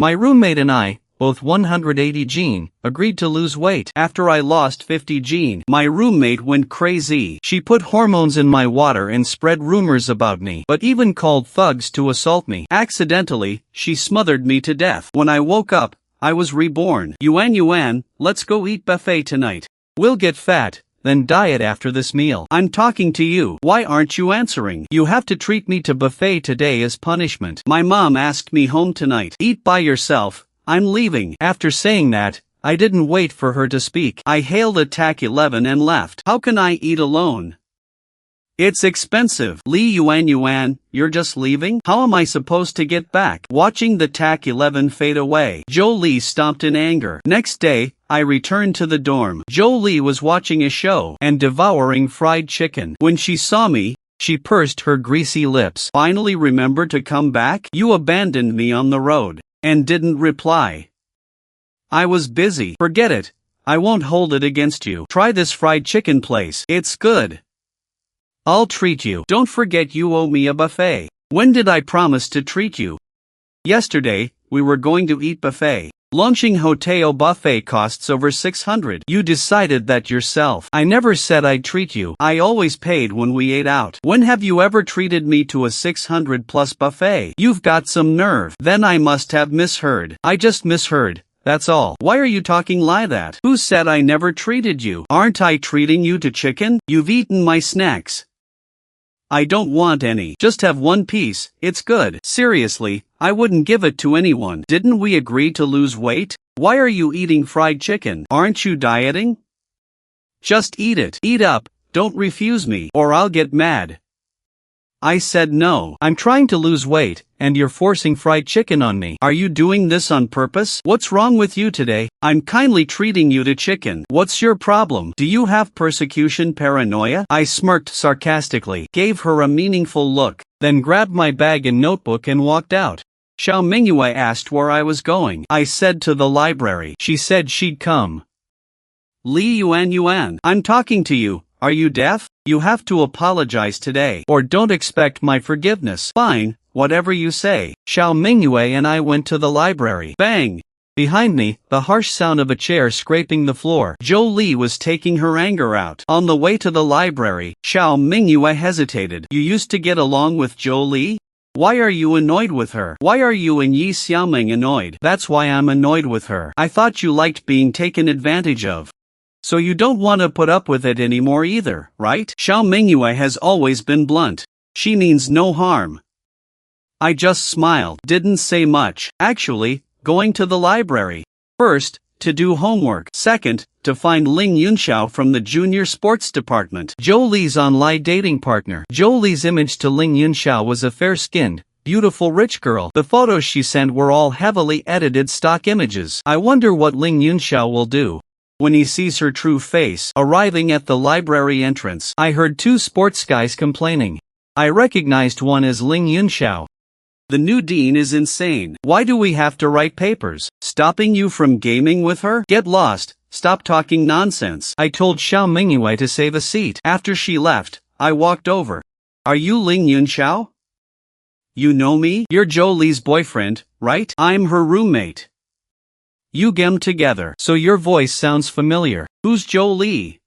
My roommate and I, both 180 Gene, agreed to lose weight. After I lost 50 Gene, my roommate went crazy. She put hormones in my water and spread rumors about me, but even called thugs to assault me. Accidentally, she smothered me to death. When I woke up, I was reborn. Yuan, let's go eat buffet tonight. We'll get fat, then diet after this meal. I'm talking to you. Why aren't you answering? You have to treat me to buffet today as punishment. My mom asked me home tonight. Eat by yourself. I'm leaving. After saying that, I didn't wait for her to speak. I hailed a TAC 11 and left. How can I eat alone? It's expensive. Yuan, you're just leaving? How am I supposed to get back? Watching the TAC 11 fade away, Jolie stomped in anger. Next day, I returned to the dorm. Jolie was watching a show and devouring fried chicken. When she saw me, she pursed her greasy lips. Finally remember to come back? You abandoned me on the road and didn't reply. I was busy. Forget it. I won't hold it against you. Try this fried chicken place. It's good. I'll treat you. Don't forget you owe me a buffet. When did I promise to treat you? Yesterday, we were going to eat buffet. Launching Hotel buffet costs over 600. You decided that yourself. I never said I'd treat you. I always paid when we ate out. When have you ever treated me to a 600 plus buffet? You've got some nerve. Then I must have misheard. I just misheard. That's all. Why are you talking like that? Who said I never treated you? Aren't I treating you to chicken? You've eaten my snacks. I don't want any. Just have one piece. It's good. Seriously, I wouldn't give it to anyone. Didn't we agree to lose weight? Why are you eating fried chicken? Aren't you dieting? Just eat it. Eat up. Don't refuse me, or I'll get mad. I said no. I'm trying to lose weight, and you're forcing fried chicken on me. Are you doing this on purpose? What's wrong with you today? I'm kindly treating you to chicken. What's your problem? Do you have persecution paranoia? I smirked sarcastically, gave her a meaningful look, then grabbed my bag and notebook and walked out. Xiao Mingyue asked where I was going. I said to the library. She said she'd come. Yuan, I'm talking to you. Are you deaf? You have to apologize today, or don't expect my forgiveness. Fine, whatever you say. Xiao Mingyue and I went to the library. Bang! Behind me, the harsh sound of a chair scraping the floor. Jolie was taking her anger out. On the way to the library, Xiao Mingyue hesitated. You used to get along with Jolie? Why are you annoyed with her? Why are you and Yi Xiaoming annoyed? That's why I'm annoyed with her. I thought you liked being taken advantage of. So you don't want to put up with it anymore either, right? Xiao Mingyue has always been blunt. She means no harm. I just smiled, didn't say much. Actually, going to the library. First, to do homework. Second, to find Ling Yunxiao from the junior sports department. Jolie's online dating partner. Jolie's image to Ling Yunxiao was a fair-skinned, beautiful rich girl. The photos she sent were all heavily edited stock images. I wonder what Ling Yunxiao will do when he sees her true face. Arriving at the library entrance, I heard two sports guys complaining. I recognized one as Ling Yunxiao. The new dean is insane. Why do we have to write papers? Stopping you from gaming with her? Get lost. Stop talking nonsense. I told Xiao Mingyue to save a seat. After she left, I walked over. Are you Ling Yunxiao? You know me? You're Jolie's boyfriend, right? I'm her roommate. You gem together, so your voice sounds familiar. Who's Jolie?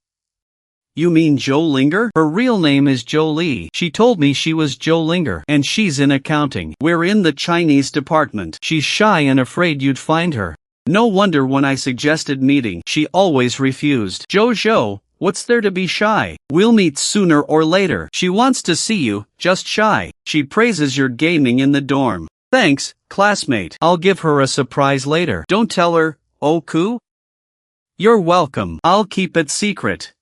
You mean Jo Linger? Her real name is Jolie. She told me she was Jo Linger, and she's in accounting. We're in the Chinese department. She's shy and afraid you'd find her. No wonder when I suggested meeting, she always refused. Jojo, what's there to be shy? We'll meet sooner or later. She wants to see you, just shy. She praises your gaming in the dorm. Thanks, classmate. I'll give her a surprise later. Don't tell her, Oku. You're welcome. I'll keep it secret.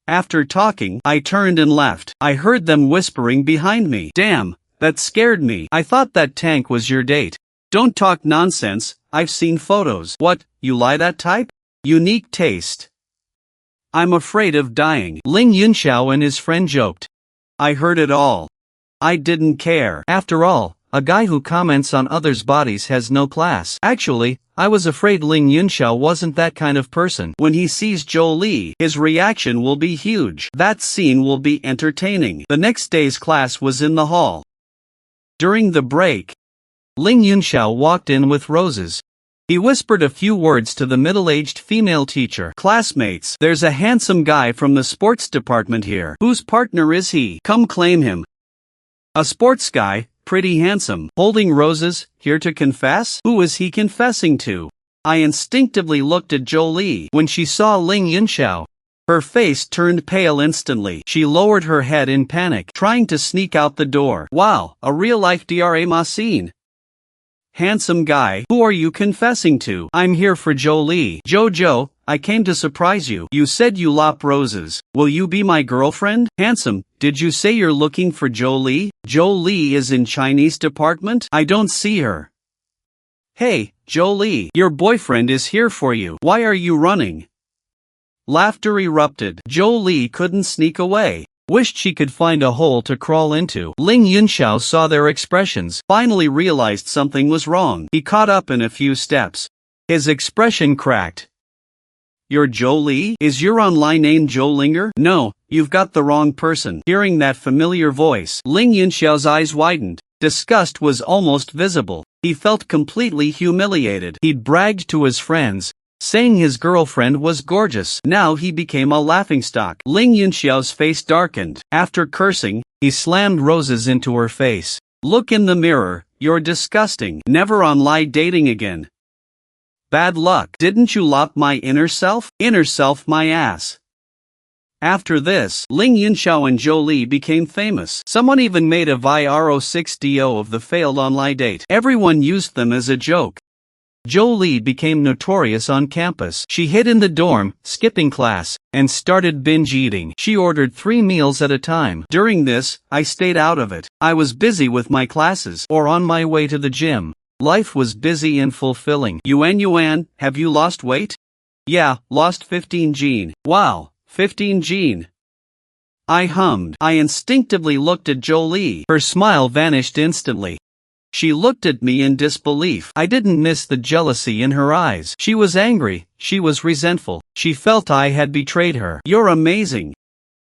After talking, I turned and left. I heard them whispering behind me. Damn, that scared me. I thought that tank was your date. Don't talk nonsense, I've seen photos. What, you lie that type? Unique taste. I'm afraid of dying. Ling Yunxiao and his friend joked. I heard it all. I didn't care. After all, a guy who comments on others' bodies has no class. Actually, I was afraid Ling Yunxiao wasn't that kind of person. When he sees Jolie, his reaction will be huge. That scene will be entertaining. The next day's class was in the hall. During the break, Ling Yunxiao walked in with roses. He whispered a few words to the middle-aged female teacher. Classmates, there's a handsome guy from the sports department here. Whose partner is he? Come claim him. A sports guy, pretty handsome, holding roses, here to confess? Who is he confessing to? I instinctively looked at Jolie. When she saw Ling Yunxiao, her face turned pale instantly. She lowered her head in panic, trying to sneak out the door. Wow, a real-life drama scene. Handsome guy, who are you confessing to? I'm here for Jolie. Jojo, I came to surprise you. You said you lop roses. Will you be my girlfriend? Handsome, did you say you're looking for Jolie? Jolie is in Chinese department? I don't see her. Hey, Jolie, your boyfriend is here for you. Why are you running? Laughter erupted. Jolie couldn't sneak away. Wished she could find a hole to crawl into. Ling Yunxiao saw their expressions, finally realized something was wrong. He caught up in a few steps. His expression cracked. You're Jolie? Is your online name Jolinger? No, you've got the wrong person. Hearing that familiar voice, Ling Yunxiao's eyes widened. Disgust was almost visible. He felt completely humiliated. He'd bragged to his friends, saying his girlfriend was gorgeous. Now he became a laughingstock. Ling Yunxiao's face darkened. After cursing, he slammed roses into her face. Look in the mirror, you're disgusting. Never online dating again. Bad luck. Didn't you lop my inner self? Inner self my ass. After this, Ling Yunxiao and Jolie became famous. Someone even made a viral 6DO of the failed online date. Everyone used them as a joke. Jolie became notorious on campus. She hid in the dorm, skipping class, and started binge eating. She ordered 3 meals at a time. During this, I stayed out of it. I was busy with my classes or on my way to the gym. Life was busy and fulfilling. Yuan, have you lost weight? Yeah, lost 15 gene. Wow, 15 gene. I hummed. I instinctively looked at Jolie. Her smile vanished instantly. She looked at me in disbelief. I didn't miss the jealousy in her eyes. She was angry, she was resentful. She felt I had betrayed her. You're amazing.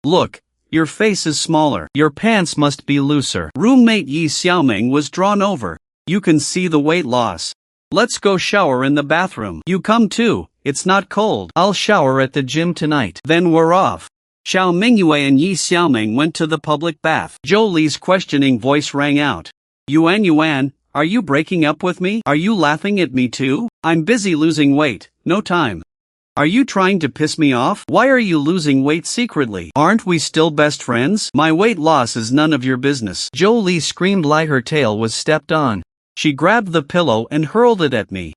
Look, your face is smaller. Your pants must be looser. Roommate Yi Xiaoming was drawn over. You can see the weight loss. Let's go shower in the bathroom. You come too, it's not cold. I'll shower at the gym tonight. Then we're off. Xiao Mingyue and Yi Xiaoming went to the public bath. Jolie's questioning voice rang out. Yuan, are you breaking up with me? Are you laughing at me too? I'm busy losing weight, no time. Are you trying to piss me off? Why are you losing weight secretly? Aren't we still best friends? My weight loss is none of your business. Jolie screamed like her tail was stepped on. She grabbed the pillow and hurled it at me.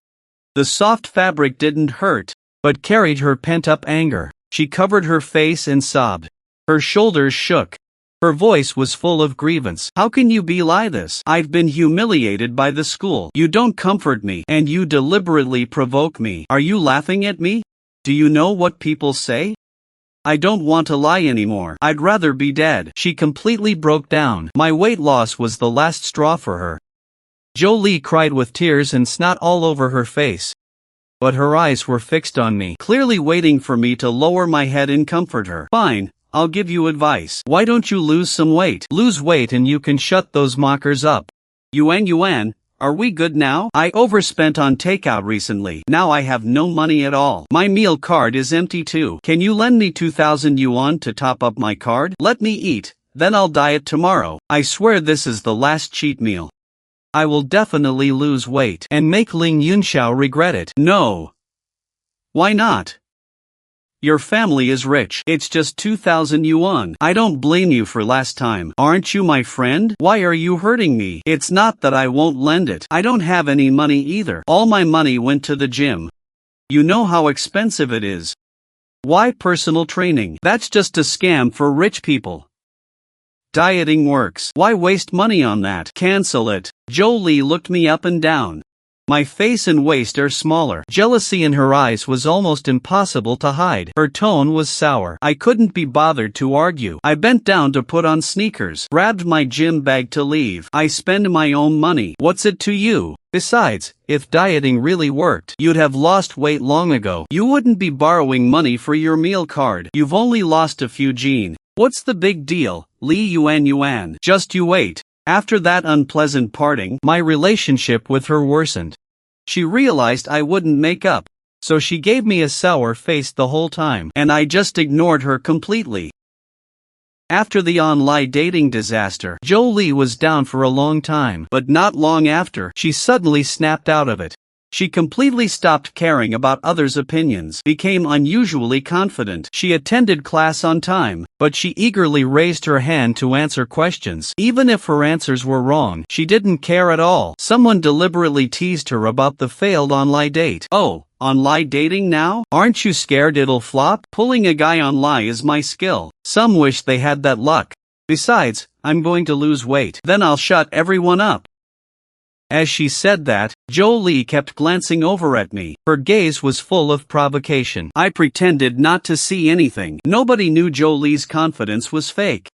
The soft fabric didn't hurt, but carried her pent-up anger. She covered her face and sobbed. Her shoulders shook. Her voice was full of grievance. How can you be like this? I've been humiliated by the school. You don't comfort me, and you deliberately provoke me. Are you laughing at me? Do you know what people say? I don't want to lie anymore. I'd rather be dead. She completely broke down. My weight loss was the last straw for her. Jolie cried with tears and snot all over her face. But her eyes were fixed on me, clearly waiting for me to lower my head and comfort her. Fine. I'll give you advice. Why don't you lose some weight? Lose weight and you can shut those mockers up. Yuan, are we good now? I overspent on takeout recently. Now I have no money at all. My meal card is empty too. Can you lend me 2,000 yuan to top up my card? Let me eat, then I'll diet tomorrow. I swear this is the last cheat meal. I will definitely lose weight and make Ling Yunxiao regret it. No. Why not? Your family is rich. It's just 2,000 yuan. I don't blame you for last time. Aren't you my friend? Why are you hurting me? It's not that I won't lend it. I don't have any money either. All my money went to the gym. You know how expensive it is. Why personal training? That's just a scam for rich people. Dieting works. Why waste money on that? Cancel it. Jolie looked me up and down. My face and waist are smaller. Jealousy in her eyes was almost impossible to hide. Her tone was sour. I couldn't be bothered to argue. I bent down to put on sneakers, grabbed my gym bag to leave. I spend my own money. What's it to you? Besides, if dieting really worked, you'd have lost weight long ago. You wouldn't be borrowing money for your meal card. You've only lost a few gene. What's the big deal, Li Yuan? Just you wait. After that unpleasant parting, my relationship with her worsened. She realized I wouldn't make up, so she gave me a sour face the whole time, and I just ignored her completely. After the online dating disaster, Jolie was down for a long time, but not long after, she suddenly snapped out of it. She completely stopped caring about others' opinions, became unusually confident. She attended class on time, but she eagerly raised her hand to answer questions. Even if her answers were wrong, she didn't care at all. Someone deliberately teased her about the failed online date. "Oh, online dating now? Aren't you scared it'll flop? Pulling a guy online is my skill. Some wish they had that luck. Besides, I'm going to lose weight. Then I'll shut everyone up." As she said that, Jolie kept glancing over at me. Her gaze was full of provocation. I pretended not to see anything. Nobody knew Jolie's confidence was fake.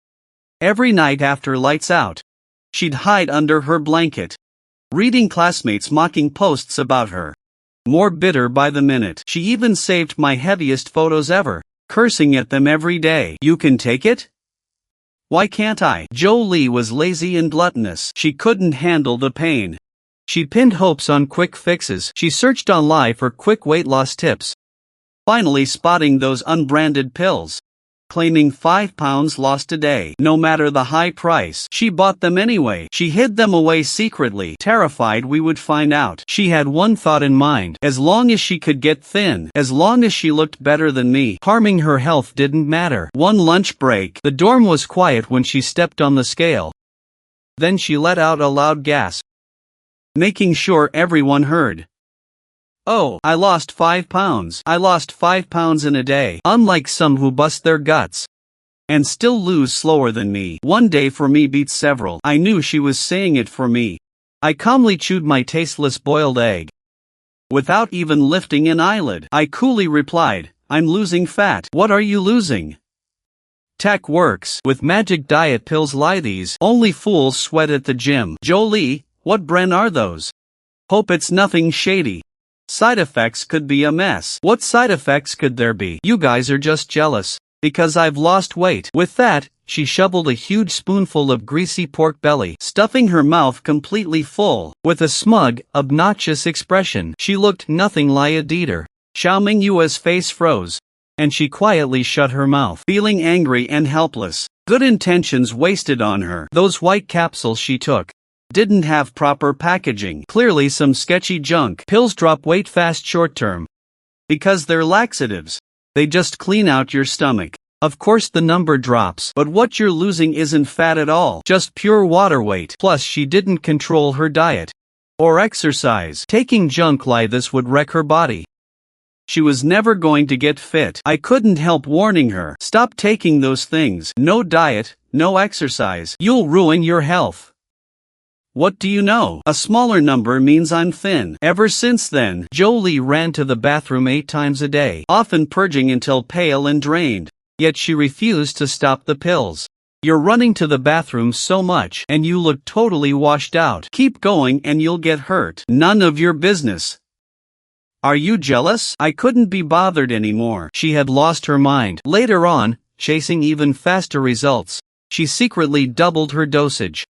Every night after lights out, she'd hide under her blanket, reading classmates' mocking posts about her. More bitter by the minute. She even saved my heaviest photos ever, cursing at them every day. "You can take it? Why can't I?" Jolie was lazy and gluttonous. She couldn't handle the pain. She pinned hopes on quick fixes. She searched online for quick weight loss tips, finally spotting those unbranded pills, claiming 5 pounds lost a day. No matter the high price, she bought them anyway. She hid them away secretly, terrified we would find out. She had one thought in mind: as long as she could get thin, as long as she looked better than me, harming her health didn't matter. One lunch break, the dorm was quiet when she stepped on the scale. Then she let out a loud gasp, making sure everyone heard. "Oh, I lost 5 pounds. I lost 5 pounds in a day." Unlike some who bust their guts and still lose slower than me. One day for me beats several. I knew she was saying it for me. I calmly chewed my tasteless boiled egg, without even lifting an eyelid. I coolly replied, "I'm losing fat." "What are you losing?" "Tech works. With magic diet pills like these, only fools sweat at the gym." "Jolie, what brand are those?" "Hope it's nothing shady. Side effects could be a mess." "What side effects could there be? You guys are just jealous because I've lost weight." With that, she shoveled a huge spoonful of greasy pork belly, stuffing her mouth completely full. With a smug, obnoxious expression, she looked nothing like a eater. Xiao Mingyue's face froze, and she quietly shut her mouth, feeling angry and helpless. Good intentions wasted on her. Those white capsules she took didn't have proper packaging. Clearly some sketchy junk. Pills drop weight fast short term, because they're laxatives. They just clean out your stomach. Of course the number drops, but what you're losing isn't fat at all, just pure water weight. Plus she didn't control her diet or exercise. Taking junk like this would wreck her body. She was never going to get fit. I couldn't help warning her, "Stop taking those things. No diet, no exercise. You'll ruin your health." What do you know? A smaller number means I'm thin. Ever since then, Jolie ran to the bathroom 8 times a day, often purging until pale and drained. Yet she refused to stop the pills. "You're running to the bathroom so much, and you look totally washed out. Keep going and you'll get hurt." "None of your business." "Are you jealous?" I couldn't be bothered anymore. She had lost her mind. Later on, chasing even faster results, she secretly doubled her dosage.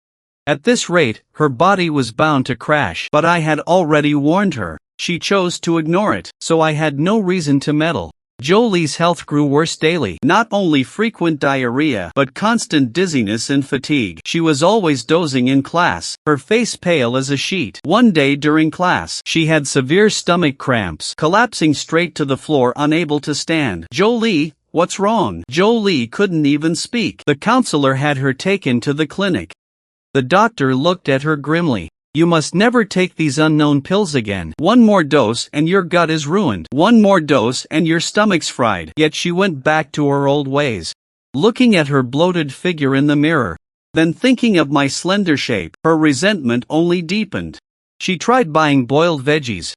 At this rate, her body was bound to crash. But I had already warned her. She chose to ignore it, so I had no reason to meddle. Jolie's health grew worse daily. Not only frequent diarrhea, but constant dizziness and fatigue. She was always dozing in class, her face pale as a sheet. One day during class, she had severe stomach cramps, collapsing straight to the floor, unable to stand. "Jolie, what's wrong?" Jolie couldn't even speak. The counselor had her taken to the clinic. The doctor looked at her grimly. "You must never take these unknown pills again. One more dose and your gut is ruined. One more dose and your stomach's fried." Yet she went back to her old ways, looking at her bloated figure in the mirror, then thinking of my slender shape. Her resentment only deepened. She tried buying boiled veggies,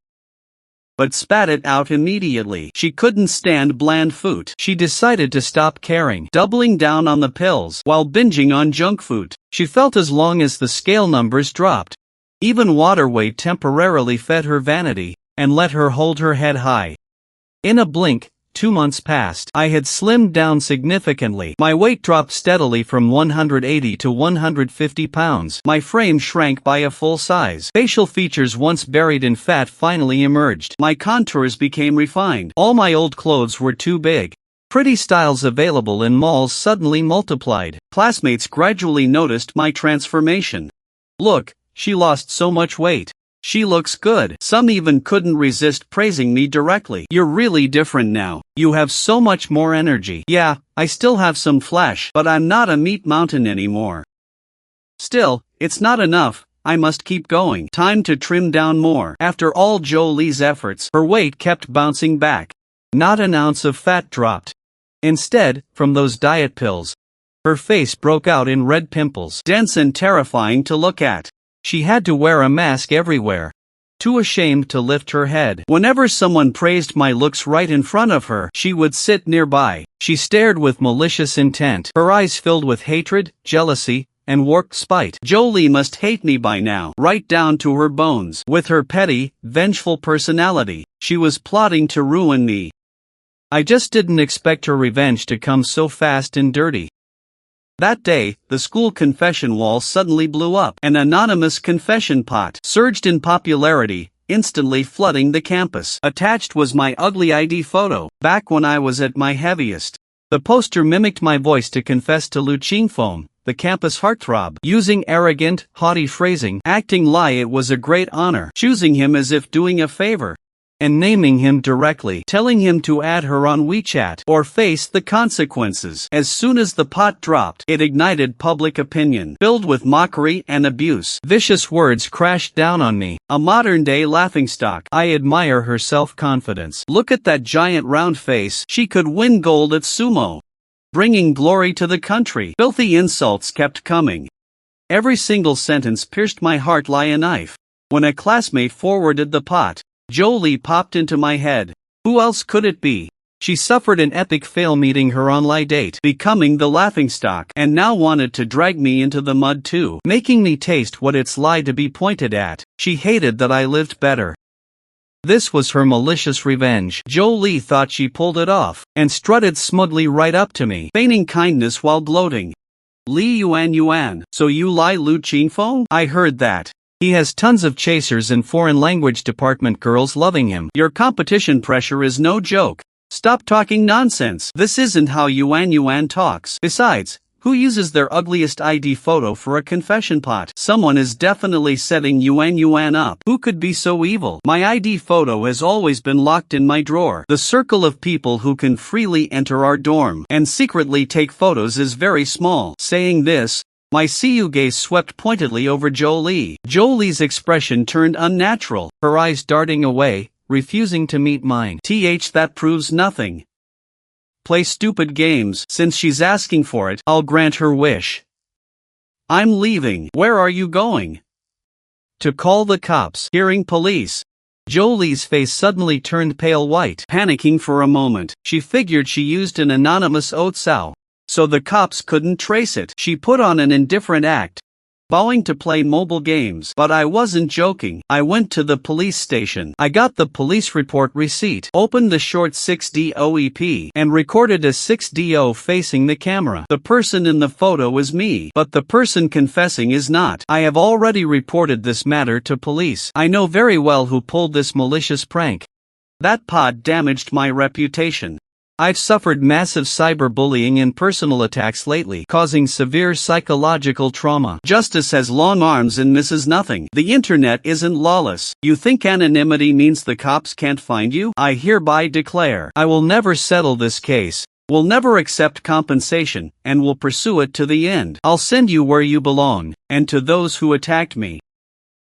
but spat it out immediately. She couldn't stand bland food. She decided to stop caring, doubling down on the pills while binging on junk food. She felt as long as the scale numbers dropped, even water weight temporarily fed her vanity and let her hold her head high. In a blink, 2 months passed. I had slimmed down significantly. My weight dropped steadily from 180 to 150 pounds. My frame shrank by a full size. Facial features once buried in fat finally emerged. My contours became refined. All my old clothes were too big. Pretty styles available in malls suddenly multiplied. Classmates gradually noticed my transformation. "Look, she lost so much weight. She looks good." Some even couldn't resist praising me directly. "You're really different now. You have so much more energy." Yeah, I still have some flesh, but I'm not a meat mountain anymore. Still, it's not enough. I must keep going. Time to trim down more. After all Jolie's efforts, her weight kept bouncing back. Not an ounce of fat dropped. Instead, from those diet pills, her face broke out in red pimples, dense and terrifying to look at. She had to wear a mask everywhere. Too ashamed to lift her head. Whenever someone praised my looks right in front of her, she would sit nearby. She stared with malicious intent, her eyes filled with hatred, jealousy, and warped spite. Jolie must hate me by now, right down to her bones. With her petty, vengeful personality, she was plotting to ruin me. I just didn't expect her revenge to come so fast and dirty. That day, the school confession wall suddenly blew up. An anonymous confession pot surged in popularity, instantly flooding the campus. Attached was my ugly ID photo, back when I was at my heaviest. The poster mimicked my voice to confess to Lu Qingfeng, the campus heartthrob, using arrogant, haughty phrasing, acting like it was a great honor, choosing him as if doing a favor, and naming him directly, telling him to add her on WeChat or face the consequences. As soon as the pot dropped, it ignited public opinion, filled with mockery and abuse. Vicious words crashed down on me. A modern-day laughingstock. I admire her self-confidence. Look at that giant round face. She could win gold at sumo, bringing glory to the country. Filthy insults kept coming. Every single sentence pierced my heart like a knife. When a classmate forwarded the pot, Jolie popped into my head. Who else could it be? She suffered an epic fail meeting her online date, becoming the laughingstock, and now wanted to drag me into the mud too, making me taste what it's like to be pointed at. She hated that I lived better. This was her malicious revenge. Jolie thought she pulled it off, and strutted smugly right up to me, feigning kindness while gloating. "Li Yuan, so you like Lu Qingfeng? I heard that. He has tons of chasers and foreign language department girls loving him. Your competition pressure is no joke. Stop talking nonsense. This isn't how Yuan talks. Besides, who uses their ugliest ID photo for a confession pot? Someone is definitely setting Yuan up. Who could be so evil? My ID photo has always been locked in my drawer. The circle of people who can freely enter our dorm and secretly take photos is very small." Saying this, my CU gaze swept pointedly over Jolie. Jolie's expression turned unnatural, her eyes darting away, refusing to meet mine. That proves nothing. Play stupid games. Since she's asking for it, I'll grant her wish. I'm leaving. Where are you going? To call the cops. Hearing police. Jolie's face suddenly turned pale white. Panicking for a moment, she figured she used an anonymous oatsao, so the cops couldn't trace it. She put on an indifferent act, bowing to play mobile games. But I wasn't joking. I went to the police station. I got the police report receipt, opened the short 6DO EP, and recorded a 6DO facing the camera. The person in the photo is me, but the person confessing is not. I have already reported this matter to police. I know very well who pulled this malicious prank. That pod damaged my reputation. I've suffered massive cyberbullying and personal attacks lately, causing severe psychological trauma. Justice has long arms and misses nothing. The internet isn't lawless. You think anonymity means the cops can't find you? I hereby declare, I will never settle this case, will never accept compensation, and will pursue it to the end. I'll send you where you belong, and to those who attacked me.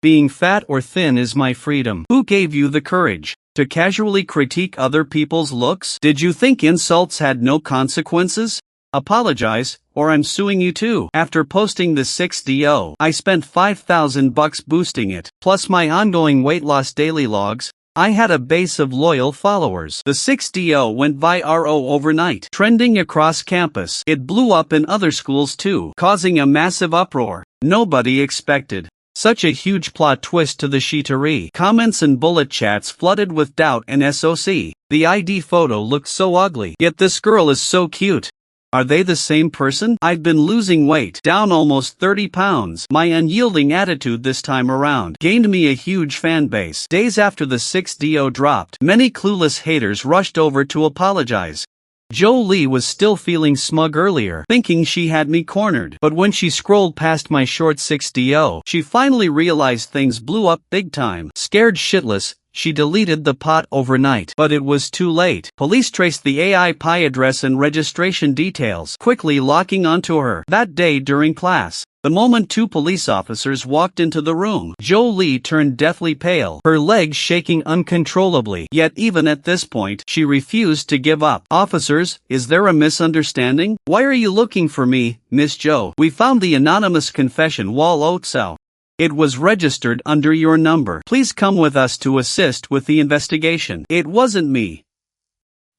Being fat or thin is my freedom. Who gave you the courage to casually critique other people's looks? Did you think insults had no consequences? Apologize, or I'm suing you too. After posting the 6DO, I spent $5,000 boosting it, plus my ongoing weight loss daily logs. I had a base of loyal followers. The 6DO went viral overnight, trending across campus. It blew up in other schools too, causing a massive uproar. Nobody expected Such a huge plot twist to the shitari. Comments and bullet chats flooded with doubt and SOC. The ID photo looked so ugly, yet this girl is so cute. Are they the same person? I'd been losing weight, down almost 30 pounds. My unyielding attitude this time around gained me a huge fan base. Days after the 6DO dropped, many clueless haters rushed over to apologize. Jolie was still feeling smug earlier, thinking she had me cornered. But when she scrolled past my short 6DO, she finally realized things blew up big time. Scared shitless, she deleted the pot overnight. But it was too late. Police traced the AI PI address and registration details, quickly locking onto her. That day during class, the moment two police officers walked into the room, Jolie turned deathly pale, her legs shaking uncontrollably. Yet even at this point, she refused to give up. Officers, is there a misunderstanding? Why are you looking for me, Miss Jo? We found the anonymous confession wall outside. It was registered under your number. Please come with us to assist with the investigation. It wasn't me.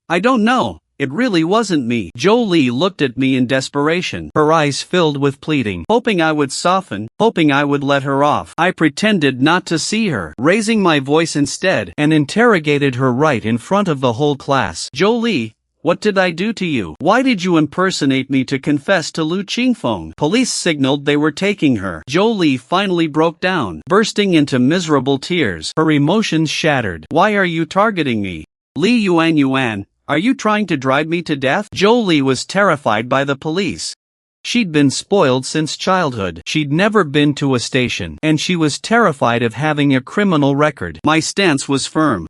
I don't know. It really wasn't me. Jolie looked at me in desperation, her eyes filled with pleading, hoping I would soften, hoping I would let her off. I pretended not to see her, raising my voice instead, and interrogated her right in front of the whole class. Jolie, what did I do to you? Why did you impersonate me to confess to Lu Qingfeng? Police signaled they were taking her. Jolie finally broke down, bursting into miserable tears, her emotions shattered. Why are you targeting me? Li Yuan, are you trying to drive me to death? Jolie was terrified by the police. She'd been spoiled since childhood. She'd never been to a station, and she was terrified of having a criminal record. My stance was firm.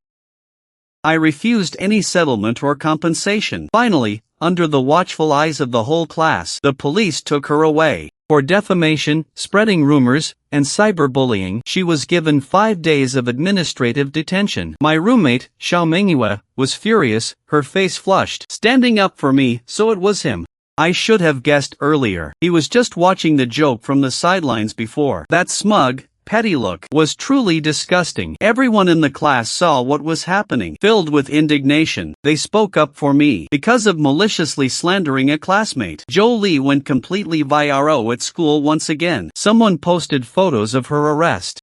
I refused any settlement or compensation. Finally, under the watchful eyes of the whole class, the police took her away. For defamation, spreading rumors, and cyberbullying, she was given 5 days of administrative detention. My roommate, Xiao Mingyue, was furious, her face flushed. Standing up for me, so it was him. I should have guessed earlier. He was just watching the joke from the sidelines before. That smug, petty look was truly disgusting. Everyone in the class saw what was happening. Filled with indignation, they spoke up for me. Because of maliciously slandering a classmate, Jolie went completely viral at school once again. Someone posted photos of her arrest.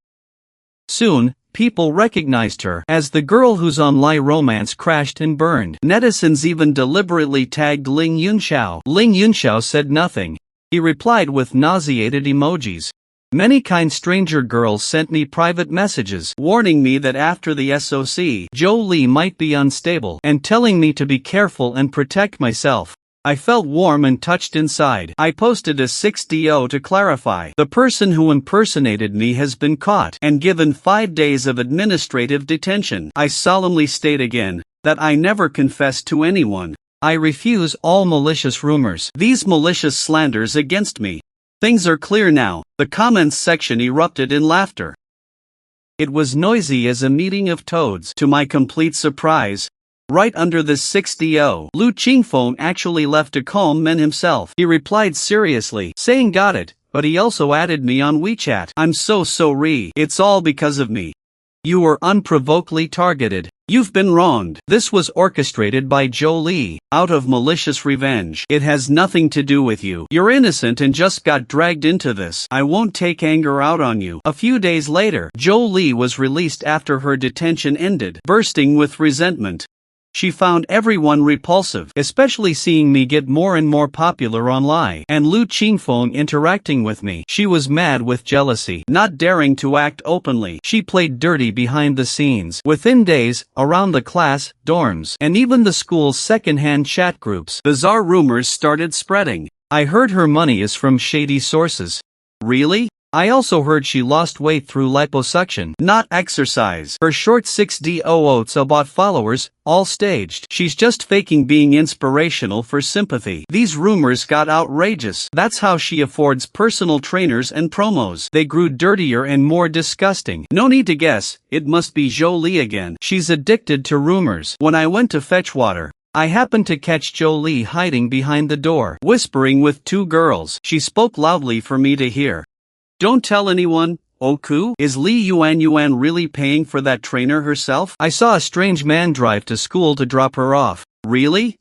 Soon, people recognized her as the girl whose online romance crashed and burned. Netizens even deliberately tagged Ling Yunxiao. Ling Yunxiao said nothing. He replied with nauseated emojis. Many kind stranger girls sent me private messages, warning me that after the SOC, Jolie might be unstable, and telling me to be careful and protect myself. I felt warm and touched inside. I posted a 6DO to clarify. The person who impersonated me has been caught and given 5 days of administrative detention. I solemnly state again that I never confessed to anyone. I refuse all malicious rumors. These malicious slanders against me. Things are clear now. The comments section erupted in laughter. It was noisy as a meeting of toads. To my complete surprise, right under the 6DO, Lu Qingfeng actually left a comment himself. He replied seriously, saying got it, but he also added me on WeChat. I'm so sorry. It's all because of me. You were unprovokedly targeted. You've been wronged. This was orchestrated by Jolie, out of malicious revenge. It has nothing to do with you. You're innocent and just got dragged into this. I won't take anger out on you. A few days later, Jolie was released after her detention ended, bursting with resentment. She found everyone repulsive, especially seeing me get more and more popular online, and Lu Qingfeng interacting with me. She was mad with jealousy, not daring to act openly. She played dirty behind the scenes. Within days, around the class, dorms, and even the school's second-hand chat groups, bizarre rumors started spreading. I heard her money is from shady sources. Really? I also heard she lost weight through liposuction, not exercise. Her short 6D oats bought followers, all staged. She's just faking being inspirational for sympathy. These rumors got outrageous. That's how she affords personal trainers and promos. They grew dirtier and more disgusting. No need to guess, it must be Jolie again. She's addicted to rumors. When I went to fetch water, I happened to catch Jolie hiding behind the door, whispering with 2 girls. She spoke loudly for me to hear. Don't tell anyone, Oku. Is Li Yuan really paying for that trainer herself? I saw a strange man drive to school to drop her off. Really?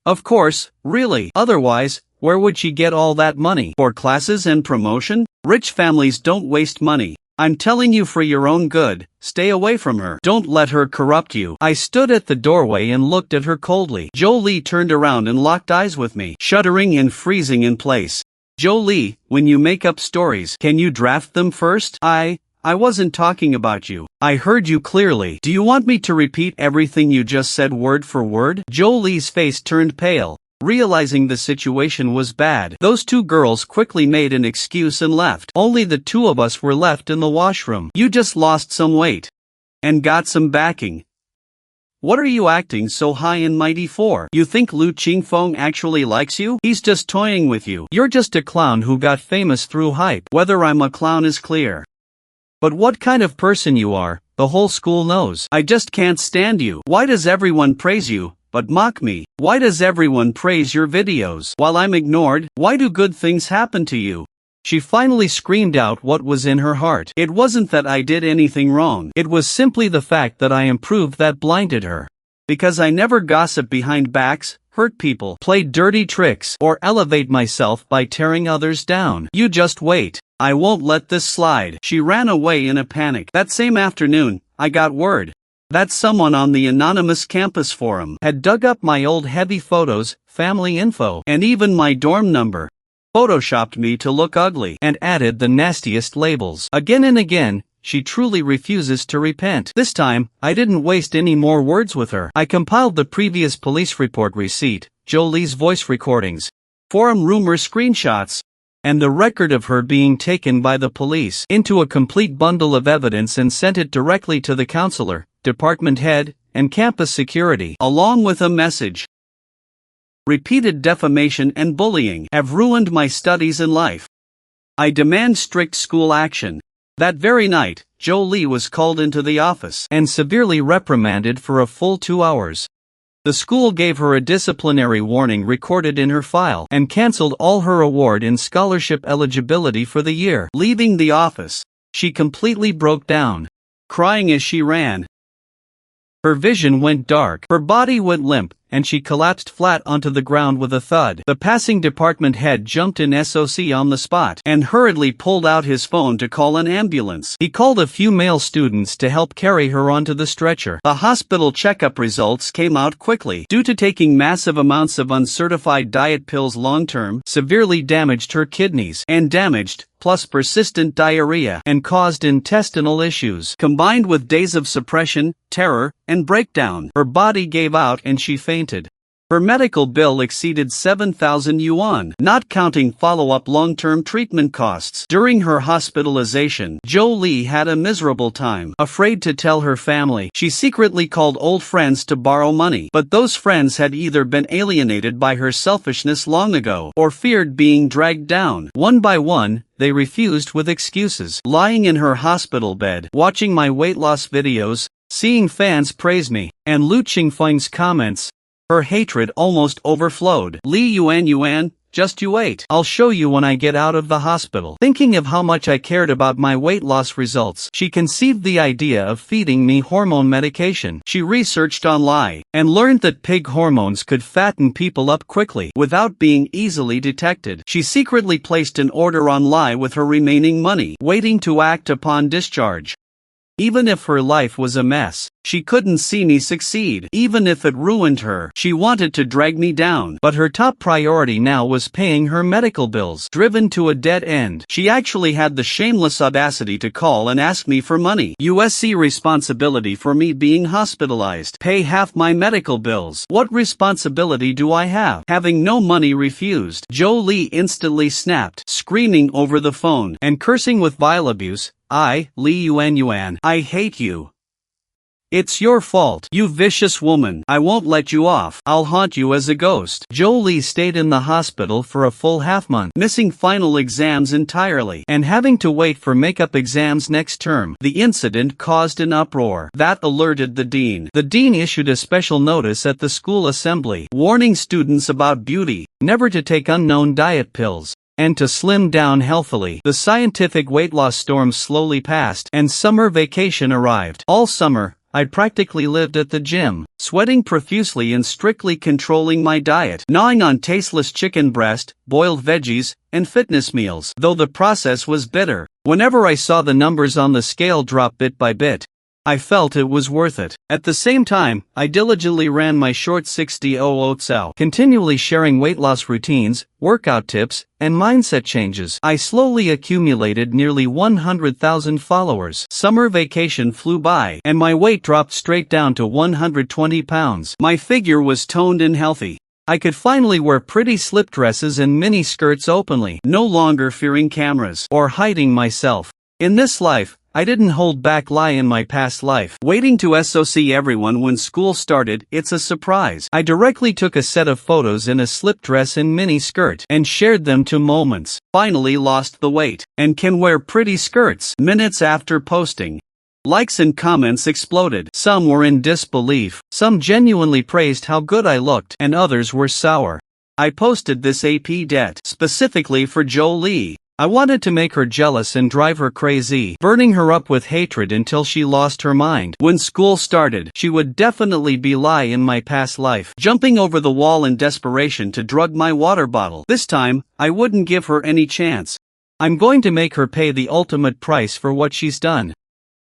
Of course, really. Otherwise, where would she get all that money? For classes and promotion? Rich families don't waste money. I'm telling you for your own good, stay away from her. Don't let her corrupt you. I stood at the doorway and looked at her coldly. Jolie turned around and locked eyes with me, shuddering and freezing in place. Jolie, when you make up stories, can you draft them first? I wasn't talking about you. I heard you clearly. Do you want me to repeat everything you just said word for word? Jolie's face turned pale. Realizing the situation was bad, those two girls quickly made an excuse and left. Only the two of us were left in the washroom. You just lost some weight. And got some backing. What are you acting so high and mighty for? You think Lu Qingfeng actually likes you? He's just toying with you. You're just a clown who got famous through hype. Whether I'm a clown is clear. But what kind of person you are, the whole school knows. I just can't stand you. Why does everyone praise you, but mock me? Why does everyone praise your videos, while I'm ignored? Why do good things happen to you? She finally screamed out what was in her heart. It wasn't that I did anything wrong. It was simply the fact that I improved that blinded her. Because I never gossip behind backs, hurt people, play dirty tricks, or elevate myself by tearing others down. You just wait. I won't let this slide. She ran away in a panic. That same afternoon, I got word that someone on the anonymous campus forum had dug up my old heavy photos, family info, and even my dorm number. Photoshopped me to look ugly, and added the nastiest labels. Again and again, she truly refuses to repent. This time, I didn't waste any more words with her. I compiled the previous police report receipt, Jolie's voice recordings, forum rumor screenshots, and the record of her being taken by the police into a complete bundle of evidence and sent it directly to the counselor, department head, and campus security, along with a message. Repeated defamation and bullying have ruined my studies and life. I demand strict school action. That very night, Jolie was called into the office and severely reprimanded for a full 2 hours. The school gave her a disciplinary warning recorded in her file and cancelled all her award and scholarship eligibility for the year. Leaving the office, she completely broke down, crying as she ran. Her vision went dark, her body went limp, and she collapsed flat onto the ground with a thud. The passing department head jumped in SOC on the spot and hurriedly pulled out his phone to call an ambulance. He called a few male students to help carry her onto the stretcher. The hospital checkup results came out quickly. Due to taking massive amounts of uncertified diet pills long-term, severely damaged her kidneys, and damaged, plus persistent diarrhea, and caused intestinal issues. Combined with days of suppression, terror, and breakdown, her body gave out and she fainted. Her medical bill exceeded 7,000 yuan, not counting follow-up long-term treatment costs. During her hospitalization, Jolie had a miserable time. Afraid to tell her family, she secretly called old friends to borrow money. But those friends had either been alienated by her selfishness long ago, or feared being dragged down. One by one, they refused with excuses. Lying in her hospital bed, watching my weight loss videos, seeing fans praise me, and Lu Qingfeng's comments, her hatred almost overflowed. Li Yuan, just you wait. I'll show you when I get out of the hospital. Thinking of how much I cared about my weight loss results, she conceived the idea of feeding me hormone medication. She researched online and learned that pig hormones could fatten people up quickly without being easily detected. She secretly placed an order online with her remaining money, waiting to act upon discharge. Even if her life was a mess, she couldn't see me succeed. Even if it ruined her, she wanted to drag me down. But her top priority now was paying her medical bills. Driven to a dead end, she actually had the shameless audacity to call and ask me for money. USC responsibility for me being hospitalized. Pay half my medical bills. What responsibility do I have? Having no money refused. Jolie instantly snapped, screaming over the phone and cursing with vile abuse. Li Yuan, I hate you. It's your fault, you vicious woman. I won't let you off. I'll haunt you as a ghost. Jolie stayed in the hospital for a full half-month, missing final exams entirely, and having to wait for makeup exams next term. The incident caused an uproar that alerted the dean. The dean issued a special notice at the school assembly, warning students about beauty, never to take unknown diet pills, and to slim down healthily. The scientific weight loss storm slowly passed, and summer vacation arrived. All summer, I practically lived at the gym, sweating profusely and strictly controlling my diet, gnawing on tasteless chicken breast, boiled veggies, and fitness meals. Though the process was bitter, whenever I saw the numbers on the scale drop bit by bit, I felt it was worth it. At the same time, I diligently ran my short 60-00 cell, continually sharing weight loss routines, workout tips, and mindset changes. I slowly accumulated nearly 100,000 followers. Summer vacation flew by, and my weight dropped straight down to 120 pounds. My figure was toned and healthy. I could finally wear pretty slip dresses and mini skirts openly, no longer fearing cameras or hiding myself. In this life, I didn't hold back. Lie in my past life, waiting to SOC everyone when school started. It's a surprise. I directly took a set of photos in a slip dress and mini skirt and shared them to Moments. Finally lost the weight and can wear pretty skirts. Minutes after posting, likes and comments exploded. Some were in disbelief, some genuinely praised how good I looked, and others were sour. I posted this AP debt specifically for Jolie. I wanted to make her jealous and drive her crazy, burning her up with hatred until she lost her mind. When school started, she would definitely be Lie in my past life, jumping over the wall in desperation to drug my water bottle. This time, I wouldn't give her any chance. I'm going to make her pay the ultimate price for what she's done.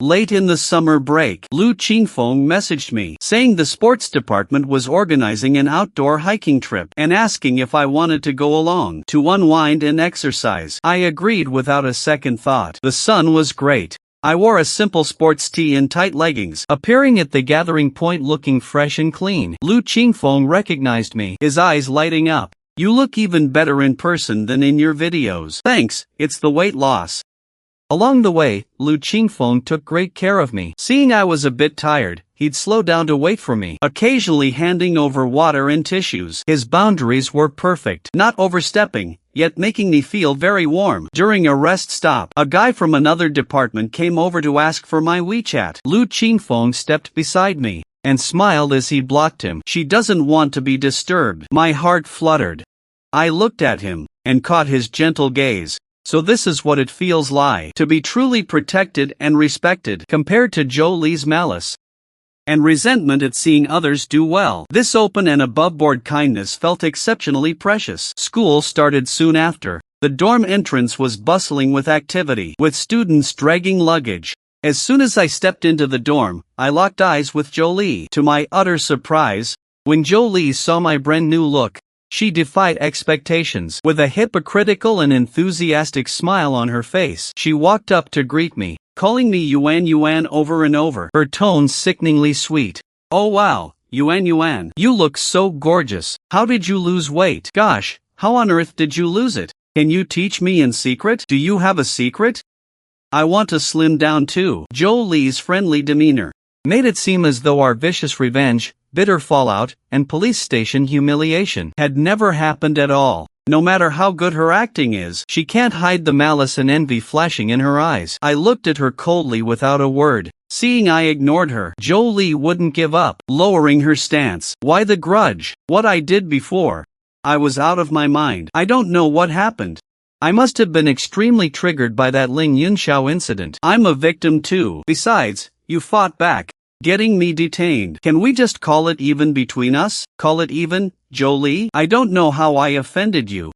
Late in the summer break, Lu Qingfeng messaged me, saying the sports department was organizing an outdoor hiking trip and asking if I wanted to go along to unwind and exercise. I agreed without a second thought. The sun was great. I wore a simple sports tee and tight leggings, appearing at the gathering point looking fresh and clean. Lu Qingfeng recognized me, his eyes lighting up. "You look even better in person than in your videos." "Thanks, it's the weight loss." Along the way, Lu Qingfeng took great care of me. Seeing I was a bit tired, he'd slow down to wait for me, occasionally handing over water and tissues. His boundaries were perfect, not overstepping, yet making me feel very warm. During a rest stop, a guy from another department came over to ask for my WeChat. Lu Qingfeng stepped beside me and smiled as he blocked him. "She doesn't want to be disturbed." My heart fluttered. I looked at him and caught his gentle gaze. So this is what it feels like to be truly protected and respected, compared to Jolie's malice and resentment at seeing others do well. This open and above-board kindness felt exceptionally precious. School started soon after. The dorm entrance was bustling with activity, with students dragging luggage. As soon as I stepped into the dorm, I locked eyes with Jolie. To my utter surprise, when Jolie saw my brand new look, she defied expectations. With a hypocritical and enthusiastic smile on her face, she walked up to greet me, calling me Yuan Yuan over and over, her tone sickeningly sweet. "Oh wow, Yuan Yuan, you look so gorgeous. How did you lose weight? Gosh, how on earth did you lose it? Can you teach me in secret? Do you have a secret? I want to slim down too." Jolie's friendly demeanor made it seem as though our vicious revenge, bitter fallout, and police station humiliation had never happened at all. No matter how good her acting is, she can't hide the malice and envy flashing in her eyes. I looked at her coldly without a word. Seeing I ignored her, Jolie wouldn't give up, lowering her stance. "Why the grudge? What I did before? I was out of my mind. I don't know what happened. I must have been extremely triggered by that Ling Yunxiao incident. I'm a victim too. Besides, you fought back, getting me detained. Can we just call it even between us? Call it even, Jolie? I don't know how I offended you.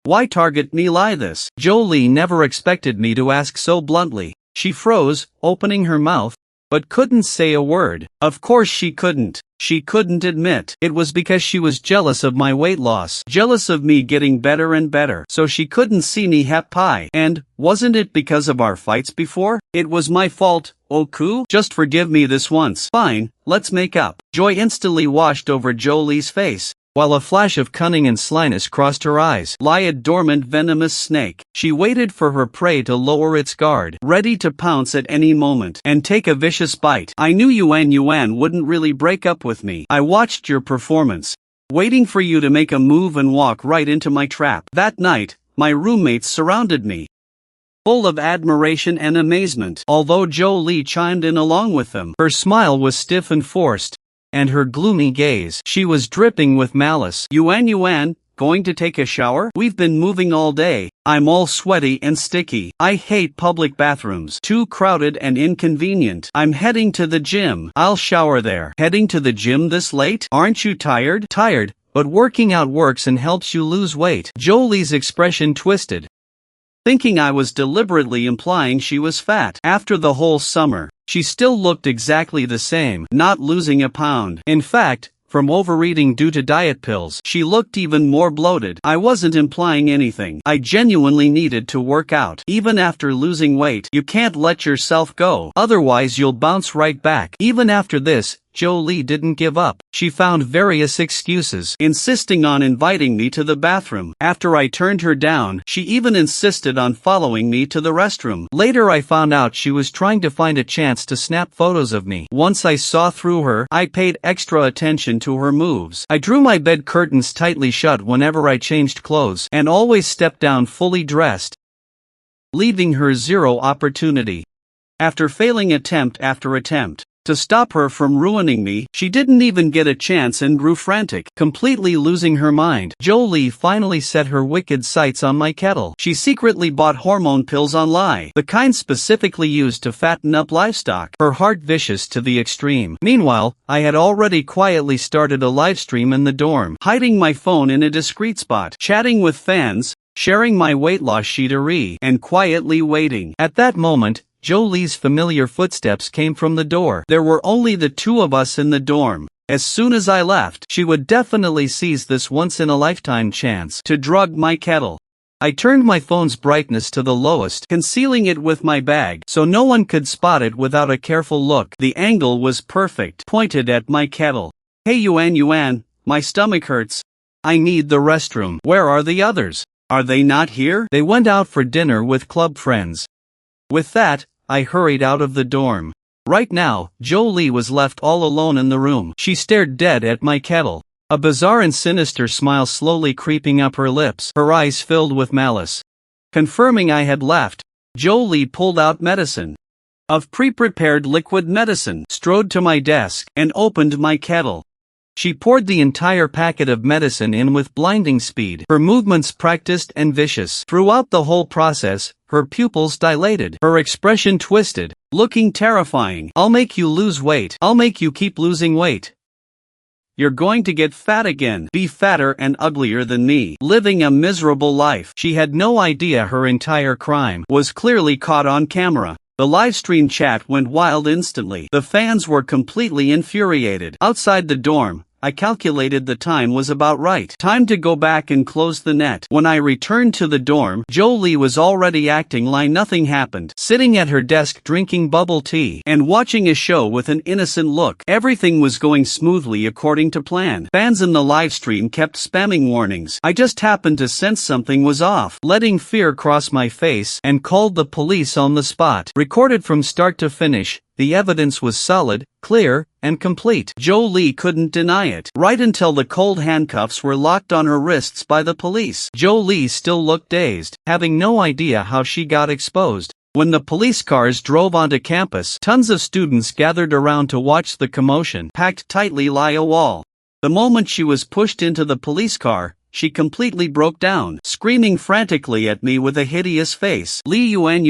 Why target me like this?" Jolie never expected me to ask so bluntly. She froze, opening her mouth, but couldn't say a word. Of course she couldn't. She couldn't admit it was because she was jealous of my weight loss, jealous of me getting better and better, so she couldn't see me happy. And, wasn't it because of our fights before? It was my fault, Oku? Just forgive me this once. Fine, let's make up. Joy instantly washed over Jolie's face, while a flash of cunning and slyness crossed her eyes. Like a dormant venomous snake, she waited for her prey to lower its guard, ready to pounce at any moment and take a vicious bite. I knew Yuan Yuan wouldn't really break up with me. I watched your performance, waiting for you to make a move and walk right into my trap. That night, my roommates surrounded me, full of admiration and amazement. Although Jolie chimed in along with them, her smile was stiff and forced, and her gloomy gaze, she was dripping with malice. "Yuan Yuan, Going to take a shower? We've been moving all day. I'm all sweaty and sticky. I hate public bathrooms. Too crowded and inconvenient. I'm heading to the gym. I'll shower there. Heading to the gym this late? Aren't you tired? Tired, but working out works and helps you lose weight. Jolie's expression twisted, thinking I was deliberately implying she was fat. After the whole summer, she still looked exactly the same, not losing a pound. In fact, from overeating due to diet pills, she looked even more bloated. I wasn't implying anything. I genuinely needed to work out. Even after losing weight, you can't let yourself go. Otherwise you'll bounce right back. Even after this, Jolie didn't give up. She found various excuses, insisting on inviting me to the bathroom. After I turned her down, she even insisted on following me to the restroom. Later I found out she was trying to find a chance to snap photos of me. Once I saw through her, I paid extra attention to her moves. I drew my bed curtains tightly shut whenever I changed clothes, and always stepped down fully dressed, leaving her zero opportunity. After failing attempt after attempt to stop her from ruining me, she didn't even get a chance and grew frantic, completely losing her mind. Jolie finally set her wicked sights on my kettle. She secretly bought hormone pills online, the kind specifically used to fatten up livestock, her heart vicious to the extreme. Meanwhile, I had already quietly started a live stream in the dorm, hiding my phone in a discreet spot, chatting with fans, sharing my weight loss sheet and quietly waiting. At that moment, Jolie's familiar footsteps came from the door. There were only the two of us in the dorm. As soon as I left, she would definitely seize this once-in-a-lifetime chance to drug my kettle. I turned my phone's brightness to the lowest, concealing it with my bag, so no one could spot it without a careful look. The angle was perfect, pointed at my kettle. Hey Yuan, my stomach hurts. I need the restroom. Where are the others? Are they not here? They went out for dinner with club friends. With that, I hurried out of the dorm. Right now, Jolie was left all alone in the room. She stared dead at my kettle, a bizarre and sinister smile slowly creeping up her lips, her eyes filled with malice. Confirming I had left, Jolie pulled out medicine. Of pre-prepared liquid medicine, strode to my desk, and opened my kettle. She poured the entire packet of medicine in with blinding speed, her movements practiced and vicious. Throughout the whole process, her pupils dilated, her expression twisted, looking terrifying. I'll make you lose weight. I'll make you keep losing weight. You're going to get fat again. Be fatter and uglier than me. Living a miserable life. She had no idea her entire crime was clearly caught on camera. The livestream chat went wild instantly. The fans were completely infuriated. Outside the dorm, I calculated the time was about right. Time to go back and close the net. When I returned to the dorm, Jolie was already acting like nothing happened, sitting at her desk drinking bubble tea and watching a show with an innocent look. Everything was going smoothly according to plan. Fans in the live stream kept spamming warnings. I just happened to sense something was off, letting fear cross my face, and called the police on the spot. Recorded from start to finish, the evidence was solid, clear, and complete. Jolie couldn't deny it. Right until the cold handcuffs were locked on her wrists by the police. Jolie still looked dazed, having no idea how she got exposed. When the police cars drove onto campus, tons of students gathered around to watch the commotion, packed tightly like a wall. The moment she was pushed into the police car, she completely broke down, screaming frantically at me with a hideous face. Li Yuan,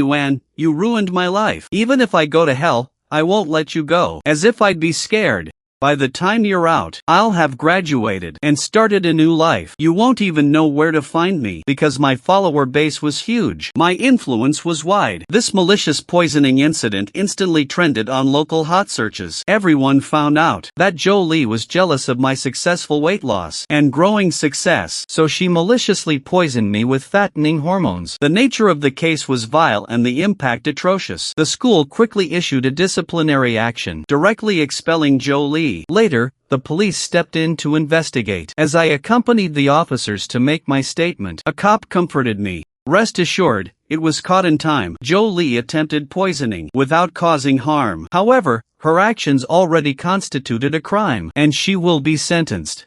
you ruined my life. Even if I go to hell, I won't let you go. As if I'd be scared. By the time you're out, I'll have graduated and started a new life. You won't even know where to find me because my follower base was huge. My influence was wide. This malicious poisoning incident instantly trended on local hot searches. Everyone found out that Jolie was jealous of my successful weight loss and growing success, so she maliciously poisoned me with fattening hormones. The nature of the case was vile and the impact atrocious. The school quickly issued a disciplinary action, directly expelling Jolie. Later, the police stepped in to investigate. As I accompanied the officers to make my statement, a cop comforted me. Rest assured, it was caught in time. Jolie attempted poisoning without causing harm. However, her actions already constituted a crime, and she will be sentenced.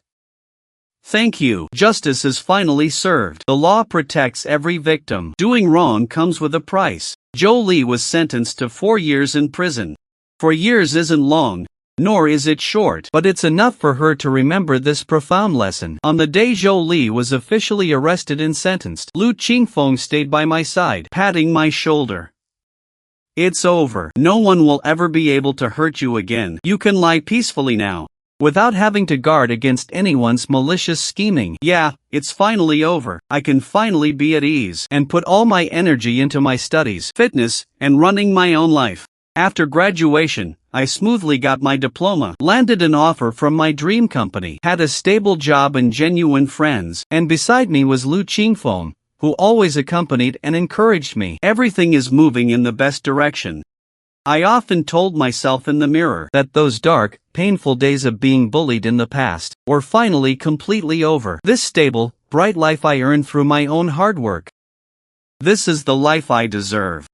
Thank you. Justice is finally served. The law protects every victim. Doing wrong comes with a price. Jolie was sentenced to 4 years in prison. 4 years isn't long, nor is it short, but it's enough for her to remember this profound lesson. On the day Zhou Li was officially arrested and sentenced, Lu Qingfeng stayed by my side, patting my shoulder. It's over. No one will ever be able to hurt you again. You can lie peacefully now, without having to guard against anyone's malicious scheming. Yeah, it's finally over. I can finally be at ease and put all my energy into my studies, fitness, and running my own life. After graduation, I smoothly got my diploma, landed an offer from my dream company, had a stable job and genuine friends, and beside me was Lu Qingfeng, who always accompanied and encouraged me. Everything is moving in the best direction. I often told myself in the mirror that those dark, painful days of being bullied in the past were finally completely over. This stable, bright life I earned through my own hard work. This is the life I deserve.